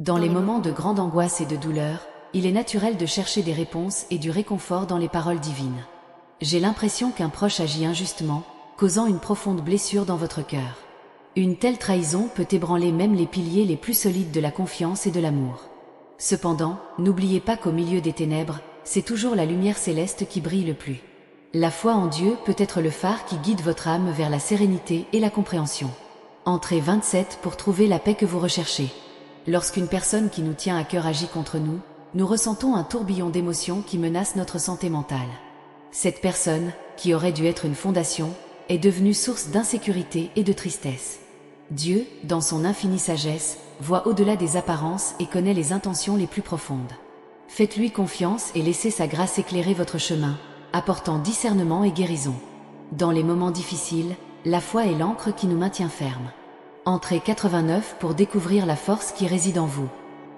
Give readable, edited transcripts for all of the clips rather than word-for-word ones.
Dans les moments de grande angoisse et de douleur, il est naturel de chercher des réponses et du réconfort dans les paroles divines. J'ai l'impression qu'un proche agit injustement, causant une profonde blessure dans votre cœur. Une telle trahison peut ébranler même les piliers les plus solides de la confiance et de l'amour. Cependant, n'oubliez pas qu'au milieu des ténèbres, c'est toujours la lumière céleste qui brille le plus. La foi en Dieu peut être le phare qui guide votre âme vers la sérénité et la compréhension. Entrée 27 pour trouver la paix que vous recherchez. Lorsqu'une personne qui nous tient à cœur agit contre nous, nous ressentons un tourbillon d'émotions qui menace notre santé mentale. Cette personne, qui aurait dû être une fondation, est devenue source d'insécurité et de tristesse. Dieu, dans son infinie sagesse, voit au-delà des apparences et connaît les intentions les plus profondes. Faites-lui confiance et laissez sa grâce éclairer votre chemin, apportant discernement et guérison. Dans les moments difficiles, la foi est l'ancre qui nous maintient fermes. Entrée 89 pour découvrir la force qui réside en vous.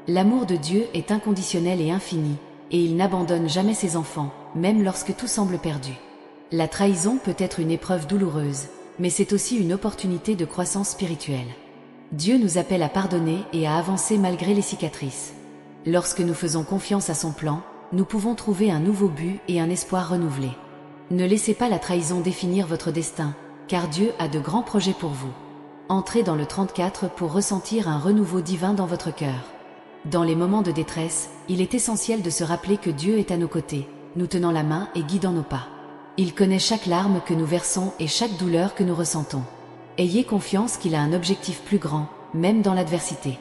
L'amour de Dieu est inconditionnel et infini, et il n'abandonne jamais ses enfants, même lorsque tout semble perdu. La trahison peut être une épreuve douloureuse, mais c'est aussi une opportunité de croissance spirituelle. Dieu nous appelle à pardonner et à avancer malgré les cicatrices. Lorsque nous faisons confiance à son plan, nous pouvons trouver un nouveau but et un espoir renouvelé. Ne laissez pas la trahison définir votre destin, car Dieu a de grands projets pour vous. Entrez dans le 34 pour ressentir un renouveau divin dans votre cœur. Dans les moments de détresse, il est essentiel de se rappeler que Dieu est à nos côtés, nous tenant la main et guidant nos pas. Il connaît chaque larme que nous versons et chaque douleur que nous ressentons. Ayez confiance qu'il a un objectif plus grand, même dans l'adversité.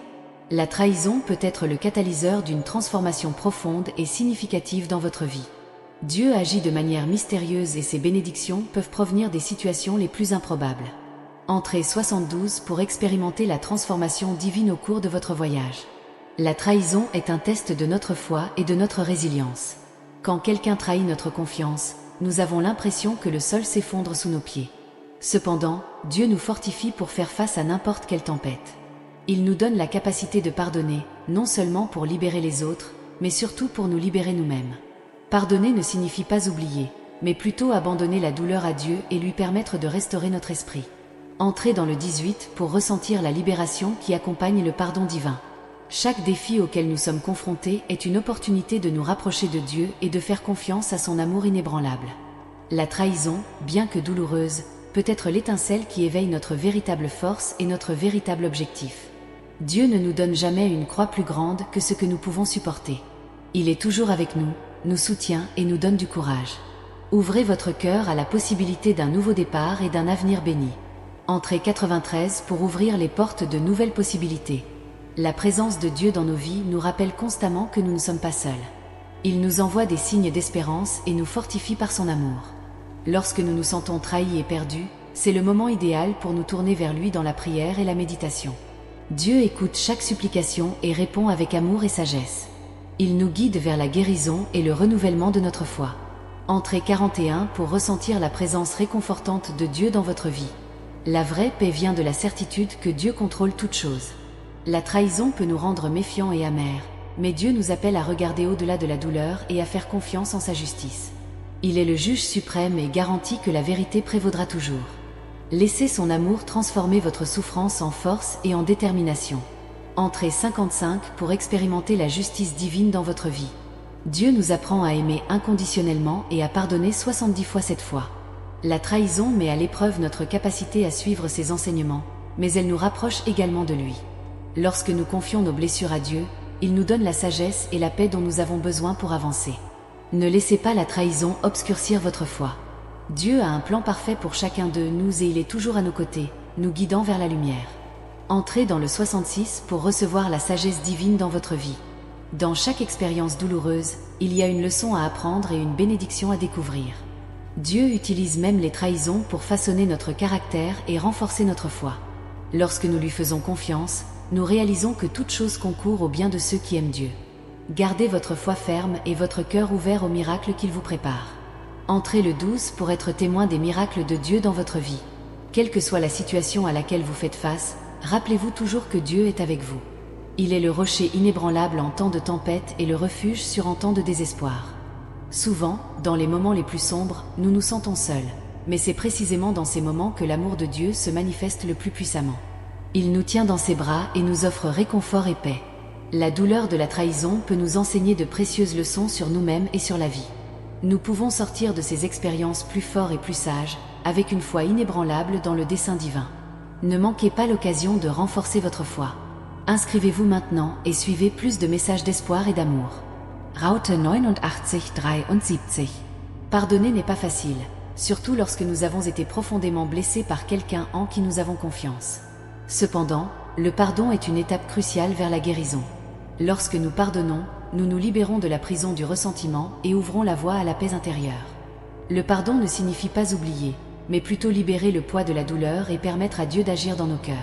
La trahison peut être le catalyseur d'une transformation profonde et significative dans votre vie. Dieu agit de manière mystérieuse et ses bénédictions peuvent provenir des situations les plus improbables. Entrée 72 pour expérimenter la transformation divine au cours de votre voyage. La trahison est un test de notre foi et de notre résilience. Quand quelqu'un trahit notre confiance, nous avons l'impression que le sol s'effondre sous nos pieds. Cependant, Dieu nous fortifie pour faire face à n'importe quelle tempête. Il nous donne la capacité de pardonner, non seulement pour libérer les autres, mais surtout pour nous libérer nous-mêmes. Pardonner ne signifie pas oublier, mais plutôt abandonner la douleur à Dieu et lui permettre de restaurer notre esprit. Entrez dans le 18 pour ressentir la libération qui accompagne le pardon divin. Chaque défi auquel nous sommes confrontés est une opportunité de nous rapprocher de Dieu et de faire confiance à son amour inébranlable. La trahison, bien que douloureuse, peut être l'étincelle qui éveille notre véritable force et notre véritable objectif. Dieu ne nous donne jamais une croix plus grande que ce que nous pouvons supporter. Il est toujours avec nous, nous soutient et nous donne du courage. Ouvrez votre cœur à la possibilité d'un nouveau départ et d'un avenir béni. Entrée 93 pour ouvrir les portes de nouvelles possibilités. La présence de Dieu dans nos vies nous rappelle constamment que nous ne sommes pas seuls. Il nous envoie des signes d'espérance et nous fortifie par son amour. Lorsque nous nous sentons trahis et perdus, c'est le moment idéal pour nous tourner vers lui dans la prière et la méditation. Dieu écoute chaque supplication et répond avec amour et sagesse. Il nous guide vers la guérison et le renouvellement de notre foi. Entrée 41 pour ressentir la présence réconfortante de Dieu dans votre vie. La vraie paix vient de la certitude que Dieu contrôle toutes choses. La trahison peut nous rendre méfiants et amers, mais Dieu nous appelle à regarder au-delà de la douleur et à faire confiance en sa justice. Il est le juge suprême et garantit que la vérité prévaudra toujours. Laissez son amour transformer votre souffrance en force et en détermination. Entrée 55 pour expérimenter la justice divine dans votre vie. Dieu nous apprend à aimer inconditionnellement et à pardonner 70 fois 7 fois. La trahison met à l'épreuve notre capacité à suivre ses enseignements, mais elle nous rapproche également de lui. Lorsque nous confions nos blessures à Dieu, il nous donne la sagesse et la paix dont nous avons besoin pour avancer. Ne laissez pas la trahison obscurcir votre foi. Dieu a un plan parfait pour chacun de nous et il est toujours à nos côtés, nous guidant vers la lumière. Entrez dans le 66 pour recevoir la sagesse divine dans votre vie. Dans chaque expérience douloureuse, il y a une leçon à apprendre et une bénédiction à découvrir. Dieu utilise même les trahisons pour façonner notre caractère et renforcer notre foi. Lorsque nous lui faisons confiance, nous réalisons que toute chose concourt au bien de ceux qui aiment Dieu. Gardez votre foi ferme et votre cœur ouvert aux miracles qu'il vous prépare. Entrez le 12 pour être témoin des miracles de Dieu dans votre vie. Quelle que soit la situation à laquelle vous faites face, rappelez-vous toujours que Dieu est avec vous. Il est le rocher inébranlable en temps de tempête et le refuge sûr en temps de désespoir. Souvent, dans les moments les plus sombres, nous nous sentons seuls, mais c'est précisément dans ces moments que l'amour de Dieu se manifeste le plus puissamment. Il nous tient dans ses bras et nous offre réconfort et paix. La douleur de la trahison peut nous enseigner de précieuses leçons sur nous-mêmes et sur la vie. Nous pouvons sortir de ces expériences plus forts et plus sages, avec une foi inébranlable dans le dessein divin. Ne manquez pas l'occasion de renforcer votre foi. Inscrivez-vous maintenant et suivez plus de messages d'espoir et d'amour. Raute 8973. Pardonner n'est pas facile, surtout lorsque nous avons été profondément blessés par quelqu'un en qui nous avons confiance. Cependant, le pardon est une étape cruciale vers la guérison. Lorsque nous pardonnons, nous nous libérons de la prison du ressentiment et ouvrons la voie à la paix intérieure. Le pardon ne signifie pas oublier, mais plutôt libérer le poids de la douleur et permettre à Dieu d'agir dans nos cœurs.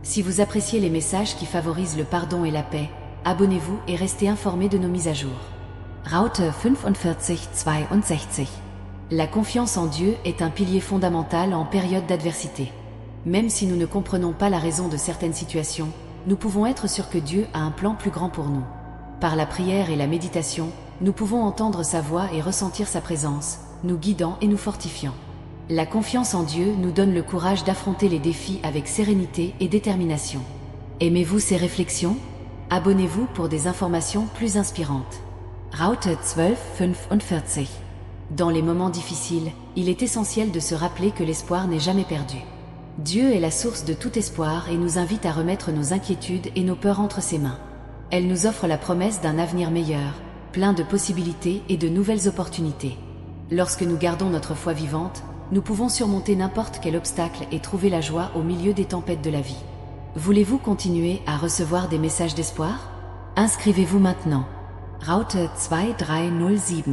Si vous appréciez les messages qui favorisent le pardon et la paix, abonnez-vous et restez informés de nos mises à jour. Raute 4562. La confiance en Dieu est un pilier fondamental en période d'adversité. Même si nous ne comprenons pas la raison de certaines situations, nous pouvons être sûrs que Dieu a un plan plus grand pour nous. Par la prière et la méditation, nous pouvons entendre sa voix et ressentir sa présence, nous guidant et nous fortifiant. La confiance en Dieu nous donne le courage d'affronter les défis avec sérénité et détermination. Aimez-vous ces réflexions? Abonnez-vous pour des informations plus inspirantes. Raute 1245. Dans les moments difficiles, il est essentiel de se rappeler que l'espoir n'est jamais perdu. Dieu est la source de tout espoir et nous invite à remettre nos inquiétudes et nos peurs entre ses mains. Elle nous offre la promesse d'un avenir meilleur, plein de possibilités et de nouvelles opportunités. Lorsque nous gardons notre foi vivante, nous pouvons surmonter n'importe quel obstacle et trouver la joie au milieu des tempêtes de la vie. Voulez-vous continuer à recevoir des messages d'espoir? Inscrivez-vous maintenant. Raute 2307.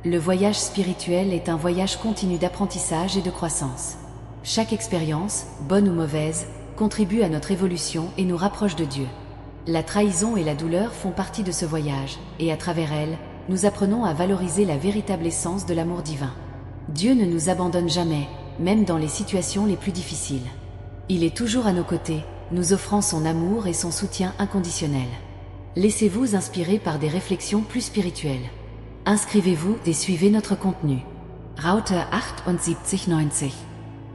Le voyage spirituel est un voyage continu d'apprentissage et de croissance. Chaque expérience, bonne ou mauvaise, contribue à notre évolution et nous rapproche de Dieu. La trahison et la douleur font partie de ce voyage, et à travers elles, nous apprenons à valoriser la véritable essence de l'amour divin. Dieu ne nous abandonne jamais, même dans les situations les plus difficiles. Il est toujours à nos côtés, nous offrant son amour et son soutien inconditionnel. Laissez-vous inspirer par des réflexions plus spirituelles. Inscrivez-vous et suivez notre contenu. Raute 7890.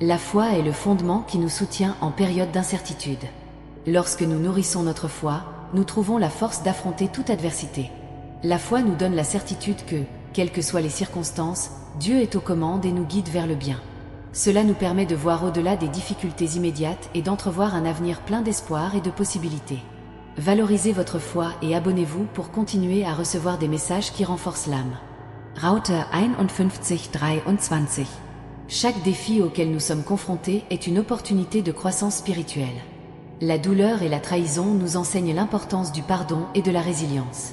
La foi est le fondement qui nous soutient en période d'incertitude. Lorsque nous nourrissons notre foi, nous trouvons la force d'affronter toute adversité. La foi nous donne la certitude que, quelles que soient les circonstances, Dieu est aux commandes et nous guide vers le bien. Cela nous permet de voir au-delà des difficultés immédiates et d'entrevoir un avenir plein d'espoir et de possibilités. Valorisez votre foi et abonnez-vous pour continuer à recevoir des messages qui renforcent l'âme. Raute 5123. Chaque défi auquel nous sommes confrontés est une opportunité de croissance spirituelle. La douleur et la trahison nous enseignent l'importance du pardon et de la résilience.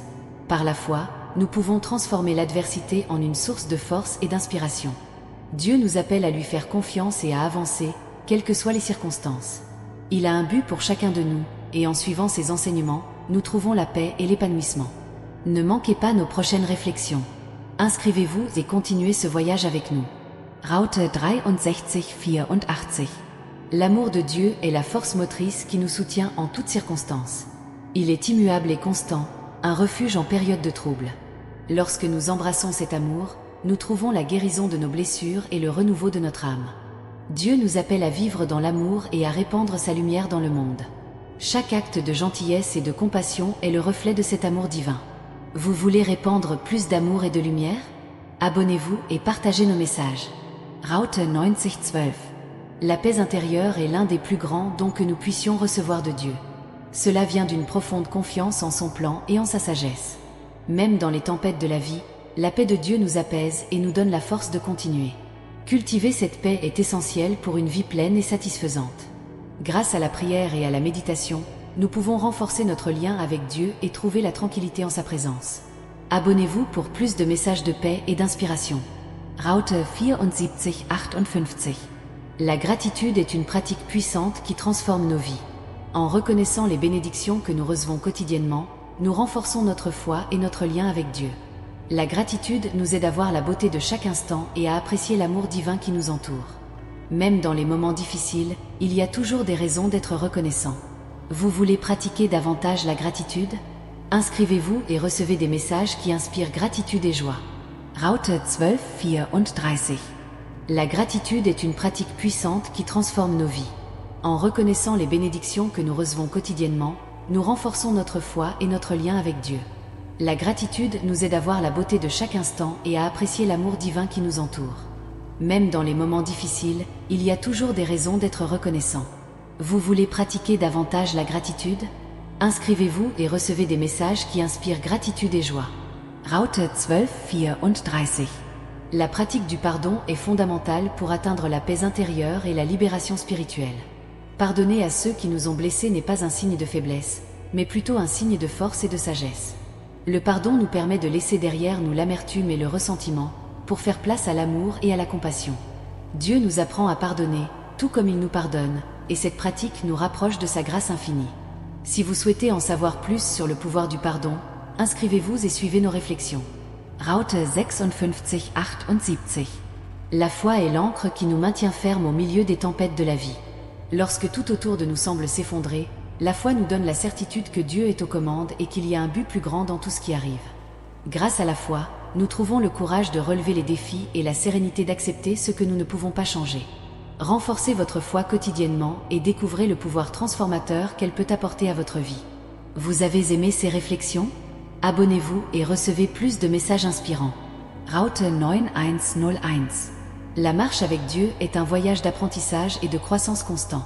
Par la foi, nous pouvons transformer l'adversité en une source de force et d'inspiration. Dieu nous appelle à lui faire confiance et à avancer, quelles que soient les circonstances. Il a un but pour chacun de nous, et en suivant ses enseignements, nous trouvons la paix et l'épanouissement. Ne manquez pas nos prochaines réflexions. Inscrivez-vous et continuez ce voyage avec nous. Raute 6384. L'amour de Dieu est la force motrice qui nous soutient en toutes circonstances. Il est immuable et constant, un refuge en période de trouble. Lorsque nous embrassons cet amour, nous trouvons la guérison de nos blessures et le renouveau de notre âme. Dieu nous appelle à vivre dans l'amour et à répandre sa lumière dans le monde. Chaque acte de gentillesse et de compassion est le reflet de cet amour divin. Vous voulez répandre plus d'amour et de lumière? Abonnez-vous et partagez nos messages. Raute 9012. La paix intérieure est l'un des plus grands dons que nous puissions recevoir de Dieu. Cela vient d'une profonde confiance en son plan et en sa sagesse. Même dans les tempêtes de la vie, la paix de Dieu nous apaise et nous donne la force de continuer. Cultiver cette paix est essentiel pour une vie pleine et satisfaisante. Grâce à la prière et à la méditation, nous pouvons renforcer notre lien avec Dieu et trouver la tranquillité en sa présence. Abonnez-vous pour plus de messages de paix et d'inspiration. Raute 7458. La gratitude est une pratique puissante qui transforme nos vies. En reconnaissant les bénédictions que nous recevons quotidiennement, nous renforçons notre foi et notre lien avec Dieu. La gratitude nous aide à voir la beauté de chaque instant et à apprécier l'amour divin qui nous entoure. Même dans les moments difficiles, il y a toujours des raisons d'être reconnaissant. Vous voulez pratiquer davantage la gratitude? Inscrivez-vous et recevez des messages qui inspirent gratitude et joie. Raute 1234. La gratitude est une pratique puissante qui transforme nos vies. En reconnaissant les bénédictions que nous recevons quotidiennement, nous renforçons notre foi et notre lien avec Dieu. La gratitude nous aide à voir la beauté de chaque instant et à apprécier l'amour divin qui nous entoure. Même dans les moments difficiles, il y a toujours des raisons d'être reconnaissant. Vous voulez pratiquer davantage la gratitude? Inscrivez-vous et recevez des messages qui inspirent gratitude et joie. Raute 12:34. La pratique du pardon est fondamentale pour atteindre la paix intérieure et la libération spirituelle. Pardonner à ceux qui nous ont blessés n'est pas un signe de faiblesse, mais plutôt un signe de force et de sagesse. Le pardon nous permet de laisser derrière nous l'amertume et le ressentiment, pour faire place à l'amour et à la compassion. Dieu nous apprend à pardonner, tout comme il nous pardonne, et cette pratique nous rapproche de sa grâce infinie. Si vous souhaitez en savoir plus sur le pouvoir du pardon, inscrivez-vous et suivez nos réflexions. Raute 56:78. La foi est l'ancre qui nous maintient fermes au milieu des tempêtes de la vie. Lorsque tout autour de nous semble s'effondrer, la foi nous donne la certitude que Dieu est aux commandes et qu'il y a un but plus grand dans tout ce qui arrive. Grâce à la foi, nous trouvons le courage de relever les défis et la sérénité d'accepter ce que nous ne pouvons pas changer. Renforcez votre foi quotidiennement et découvrez le pouvoir transformateur qu'elle peut apporter à votre vie. Vous avez aimé ces réflexions? Abonnez-vous et recevez plus de messages inspirants. Raute 9101. La marche avec Dieu est un voyage d'apprentissage et de croissance constant.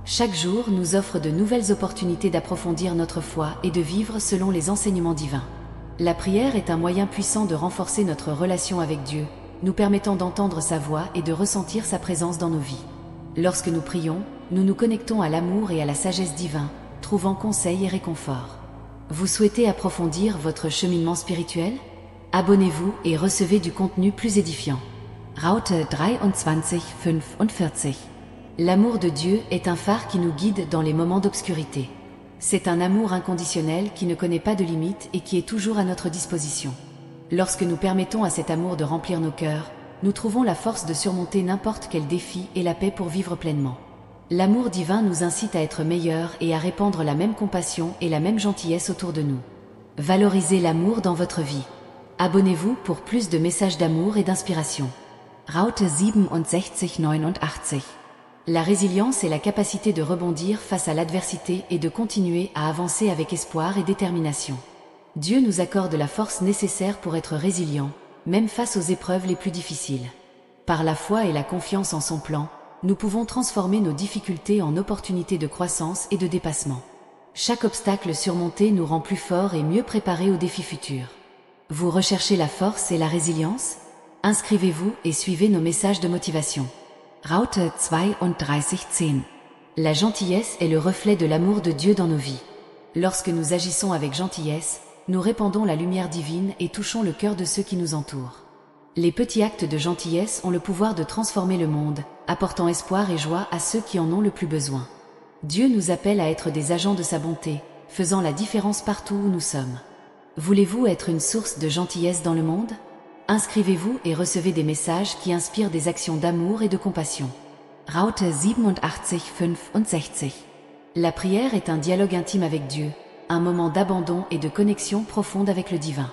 Chaque jour nous offre de nouvelles opportunités d'approfondir notre foi et de vivre selon les enseignements divins. La prière est un moyen puissant de renforcer notre relation avec Dieu, nous permettant d'entendre sa voix et de ressentir sa présence dans nos vies. Lorsque nous prions, nous nous connectons à l'amour et à la sagesse divine, trouvant conseil et réconfort. Vous souhaitez approfondir votre cheminement spirituel? Abonnez-vous et recevez du contenu plus édifiant. Raute 23:45. L'amour de Dieu est un phare qui nous guide dans les moments d'obscurité. C'est un amour inconditionnel qui ne connaît pas de limites et qui est toujours à notre disposition. Lorsque nous permettons à cet amour de remplir nos cœurs, nous trouvons la force de surmonter n'importe quel défi et la paix pour vivre pleinement. L'amour divin nous incite à être meilleurs et à répandre la même compassion et la même gentillesse autour de nous. Valorisez l'amour dans votre vie. Abonnez-vous pour plus de messages d'amour et d'inspiration. Raute 67:89. La résilience est la capacité de rebondir face à l'adversité et de continuer à avancer avec espoir et détermination. Dieu nous accorde la force nécessaire pour être résilient, même face aux épreuves les plus difficiles. Par la foi et la confiance en son plan, nous pouvons transformer nos difficultés en opportunités de croissance et de dépassement. Chaque obstacle surmonté nous rend plus forts et mieux préparés aux défis futurs. Vous recherchez la force et la résilience? Inscrivez-vous et suivez nos messages de motivation. Raute 32:10. La gentillesse est le reflet de l'amour de Dieu dans nos vies. Lorsque nous agissons avec gentillesse, nous répandons la lumière divine et touchons le cœur de ceux qui nous entourent. Les petits actes de gentillesse ont le pouvoir de transformer le monde, apportant espoir et joie à ceux qui en ont le plus besoin. Dieu nous appelle à être des agents de sa bonté, faisant la différence partout où nous sommes. Voulez-vous être une source de gentillesse dans le monde? Inscrivez-vous et recevez des messages qui inspirent des actions d'amour et de compassion. Raute 87:65. La prière est un dialogue intime avec Dieu, un moment d'abandon et de connexion profonde avec le divin.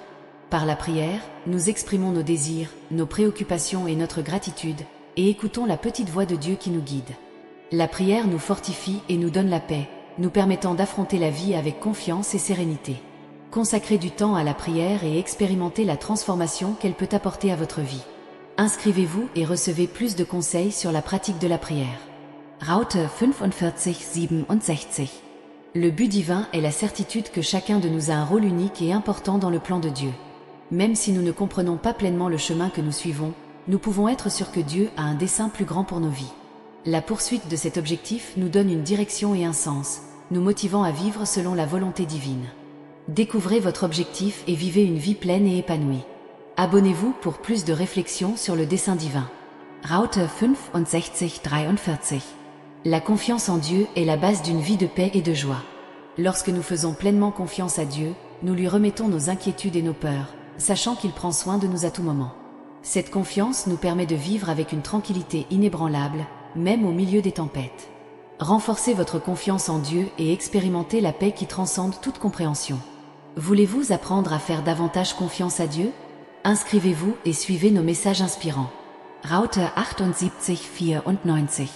Par la prière, nous exprimons nos désirs, nos préoccupations et notre gratitude, et écoutons la petite voix de Dieu qui nous guide. La prière nous fortifie et nous donne la paix, nous permettant d'affronter la vie avec confiance et sérénité. Consacrez du temps à la prière et expérimentez la transformation qu'elle peut apporter à votre vie. Inscrivez-vous et recevez plus de conseils sur la pratique de la prière. Raute 45:67. Le but divin est la certitude que chacun de nous a un rôle unique et important dans le plan de Dieu. Même si nous ne comprenons pas pleinement le chemin que nous suivons, nous pouvons être sûrs que Dieu a un dessein plus grand pour nos vies. La poursuite de cet objectif nous donne une direction et un sens, nous motivant à vivre selon la volonté divine. Découvrez votre objectif et vivez une vie pleine et épanouie. Abonnez-vous pour plus de réflexions sur le dessein divin. Raute 65:43. La confiance en Dieu est la base d'une vie de paix et de joie. Lorsque nous faisons pleinement confiance à Dieu, nous lui remettons nos inquiétudes et nos peurs, sachant qu'il prend soin de nous à tout moment. Cette confiance nous permet de vivre avec une tranquillité inébranlable, même au milieu des tempêtes. Renforcez votre confiance en Dieu et expérimentez la paix qui transcende toute compréhension. Voulez-vous apprendre à faire davantage confiance à Dieu? Inscrivez-vous et suivez nos messages inspirants. Raute 78:94.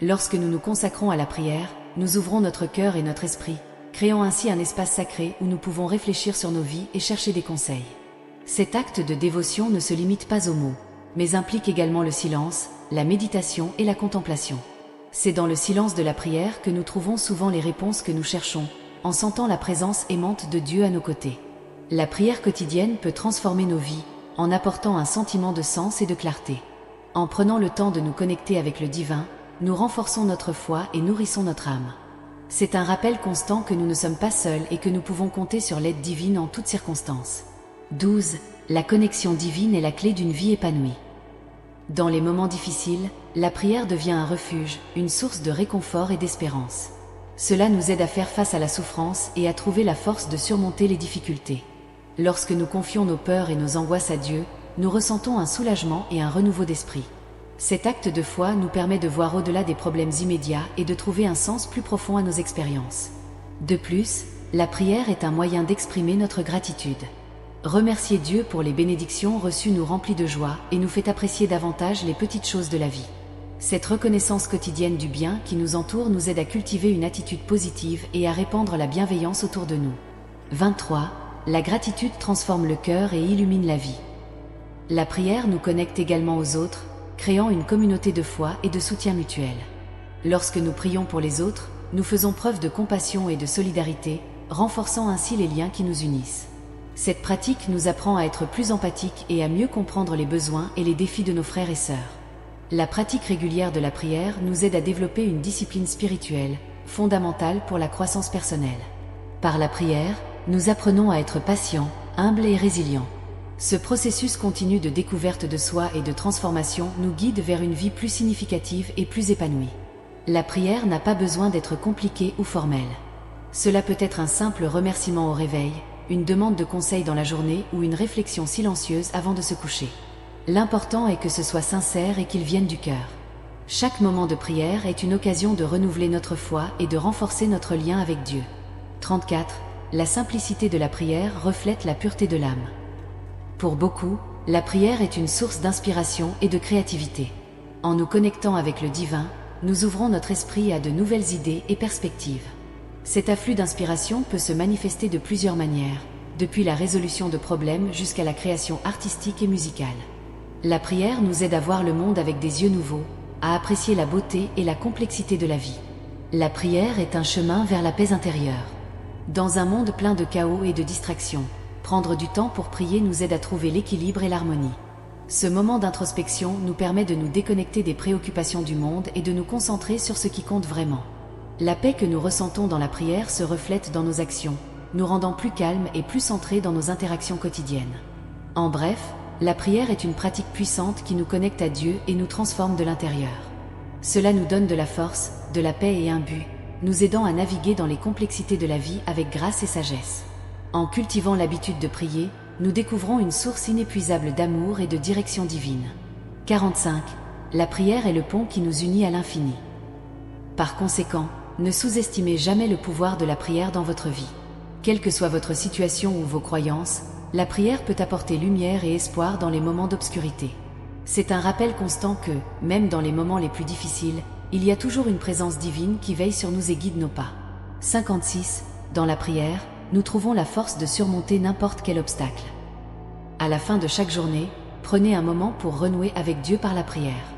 Lorsque nous nous consacrons à la prière, nous ouvrons notre cœur et notre esprit, créant ainsi un espace sacré où nous pouvons réfléchir sur nos vies et chercher des conseils. Cet acte de dévotion ne se limite pas aux mots, mais implique également le silence, la méditation et la contemplation. C'est dans le silence de la prière que nous trouvons souvent les réponses que nous cherchons, en sentant la présence aimante de Dieu à nos côtés. La prière quotidienne peut transformer nos vies, en apportant un sentiment de sens et de clarté. En prenant le temps de nous connecter avec le divin, nous renforçons notre foi et nourrissons notre âme. C'est un rappel constant que nous ne sommes pas seuls et que nous pouvons compter sur l'aide divine en toutes circonstances. 12. La connexion divine est la clé d'une vie épanouie. Dans les moments difficiles, la prière devient un refuge, une source de réconfort et d'espérance. Cela nous aide à faire face à la souffrance et à trouver la force de surmonter les difficultés. Lorsque nous confions nos peurs et nos angoisses à Dieu, nous ressentons un soulagement et un renouveau d'esprit. Cet acte de foi nous permet de voir au-delà des problèmes immédiats et de trouver un sens plus profond à nos expériences. De plus, la prière est un moyen d'exprimer notre gratitude. Remercier Dieu pour les bénédictions reçues nous remplit de joie et nous fait apprécier davantage les petites choses de la vie. Cette reconnaissance quotidienne du bien qui nous entoure nous aide à cultiver une attitude positive et à répandre la bienveillance autour de nous. 23. La gratitude transforme le cœur et illumine la vie. La prière nous connecte également aux autres, créant une communauté de foi et de soutien mutuel. Lorsque nous prions pour les autres, nous faisons preuve de compassion et de solidarité, renforçant ainsi les liens qui nous unissent. Cette pratique nous apprend à être plus empathiques et à mieux comprendre les besoins et les défis de nos frères et sœurs. La pratique régulière de la prière nous aide à développer une discipline spirituelle, fondamentale pour la croissance personnelle. Par la prière, nous apprenons à être patients, humbles et résilients. Ce processus continu de découverte de soi et de transformation nous guide vers une vie plus significative et plus épanouie. La prière n'a pas besoin d'être compliquée ou formelle. Cela peut être un simple remerciement au réveil, une demande de conseil dans la journée ou une réflexion silencieuse avant de se coucher. L'important est que ce soit sincère et qu'il vienne du cœur. Chaque moment de prière est une occasion de renouveler notre foi et de renforcer notre lien avec Dieu. 34. La simplicité de la prière reflète la pureté de l'âme. Pour beaucoup, la prière est une source d'inspiration et de créativité. En nous connectant avec le divin, nous ouvrons notre esprit à de nouvelles idées et perspectives. Cet afflux d'inspiration peut se manifester de plusieurs manières, depuis la résolution de problèmes jusqu'à la création artistique et musicale. La prière nous aide à voir le monde avec des yeux nouveaux, à apprécier la beauté et la complexité de la vie. La prière est un chemin vers la paix intérieure. Dans un monde plein de chaos et de distractions, prendre du temps pour prier nous aide à trouver l'équilibre et l'harmonie. Ce moment d'introspection nous permet de nous déconnecter des préoccupations du monde et de nous concentrer sur ce qui compte vraiment. La paix que nous ressentons dans la prière se reflète dans nos actions, nous rendant plus calmes et plus centrés dans nos interactions quotidiennes. En bref, la prière est une pratique puissante qui nous connecte à Dieu et nous transforme de l'intérieur. Cela nous donne de la force, de la paix et un but, nous aidant à naviguer dans les complexités de la vie avec grâce et sagesse. En cultivant l'habitude de prier, nous découvrons une source inépuisable d'amour et de direction divine. 45. La prière est le pont qui nous unit à l'infini. Par conséquent, ne sous-estimez jamais le pouvoir de la prière dans votre vie. Quelle que soit votre situation ou vos croyances, la prière peut apporter lumière et espoir dans les moments d'obscurité. C'est un rappel constant que, même dans les moments les plus difficiles, il y a toujours une présence divine qui veille sur nous et guide nos pas. 56. Dans la prière, nous trouvons la force de surmonter n'importe quel obstacle. À la fin de chaque journée, prenez un moment pour renouer avec Dieu par la prière.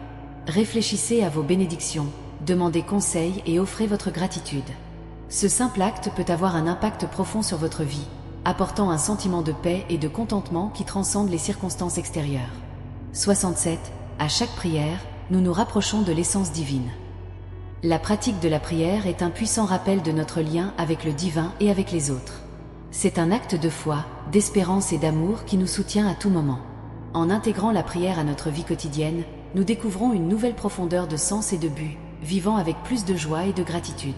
Réfléchissez à vos bénédictions, demandez conseil et offrez votre gratitude. Ce simple acte peut avoir un impact profond sur votre vie, apportant un sentiment de paix et de contentement qui transcende les circonstances extérieures. 67. À chaque prière, nous nous rapprochons de l'essence divine. La pratique de la prière est un puissant rappel de notre lien avec le divin et avec les autres. C'est un acte de foi, d'espérance et d'amour qui nous soutient à tout moment. En intégrant la prière à notre vie quotidienne, nous découvrons une nouvelle profondeur de sens et de but, vivant avec plus de joie et de gratitude.